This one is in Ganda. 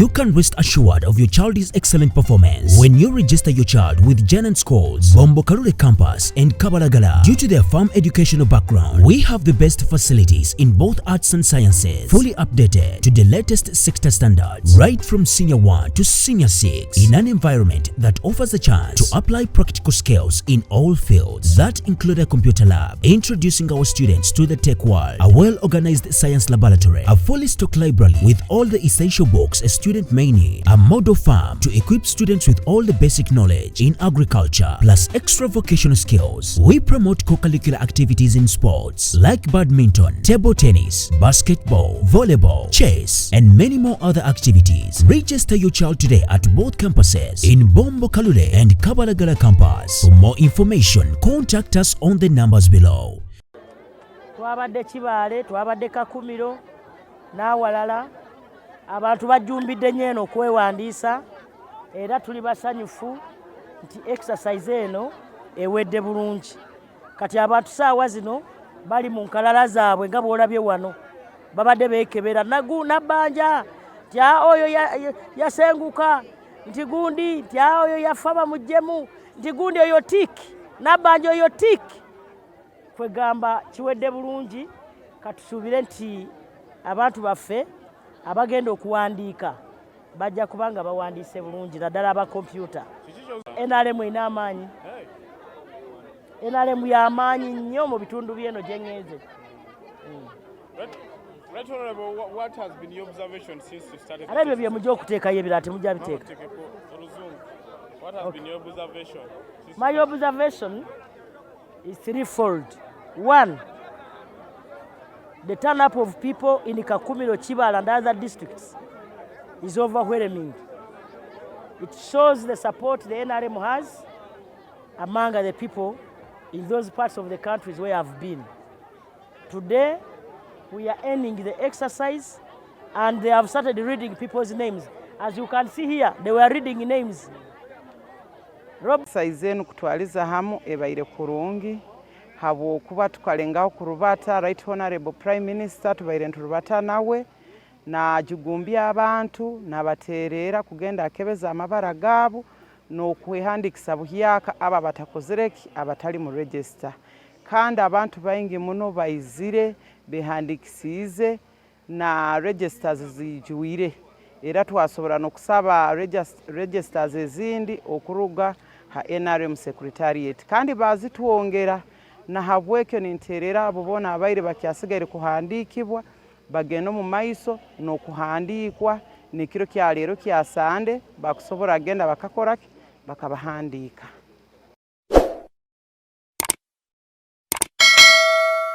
You can rest assured of your child's excellent performance when you register your child with Janan Schools, Bombo Kalule Campus and Kabalagala. Due to their firm educational background, we have the best facilities in both arts and sciences, fully updated to the latest sector standards, right from Senior 1 to Senior 6, in an environment that offers a chance to apply practical skills in all fields. That include a computer lab, introducing our students to the tech world, a well-organized science laboratory, a fully stocked library with all the essential books a student may need, a model farm to equip students with all the basic knowledge in agriculture, plus extra vocational skills. We promote co-curricular activities in sports like badminton, table tennis, basketball, volleyball, chess, and many more other activities. Register your child today at both campuses in Bombo Kalule and Kabalagala campus. For more information, contact us on the numbers below. Kwabadde Kibale, twabadde Kakumiro, n'awalala. Abantu bajumbidde nnyo eno okwewandiisa era tuli basanyufu nti exercise eno ewedde bulungi. Kati abantu saawa zino bali mu nkalala zaabwe nga bw'olabye wano babadde beekebera Nabbanja nti oyo yasenguka nti gundi nti oyo yafa bamugyemu nti gundi oyo tiki Nabbanja oyo tiki. Kwegamba kiwedde bulungi katusuubire nti abantu baffe abagenda okuwandiika bajja kubanga bawandiise bulungi naddala aba kompyuta. NRM ina amaanyi, NRM y'amaanyi nnyo mu bitundu byeno gye ŋŋenze. Right, Honorable, what has been your observation since you started? Ala ebyo bye mujja okuteekayo ebirala temujja biteeka. What has been your observation? My observation is threefold. One, the turn-up of people in Kakumiro, Kibale and other districts is overwhelming. It shows the support the NRM has among the people in those parts of the countries where I've been. Today, we are ending the exercise and they have started reading people's names. As you can see here, they were reading names. Exercise enu kutwaliza hamu ebaire kulungi. Habwokuba tukalengaho ku Rubata, Right Honorable Prime Minister tubaire nturubata nawe najugumbya abantu nabateerera kugenda akebeza amabara gaabo n'okwehandikisa buhyaka aba batakozereki abatali mu register. Kandi abantu bayingi muno bayizire behandikisize na registers zijuwire. Era twasobora n'okusaba registers ezindi okuruga ha NRM Secretariat. Kandi bazituwongera na habwekyo ninterera abo bona abaire bakyasigaire kuhandikibwa bagenda mu maiso n'okuhandikwa nikiro kya leero kya Sande bakusobora agenda bakakoraki bakabahandika.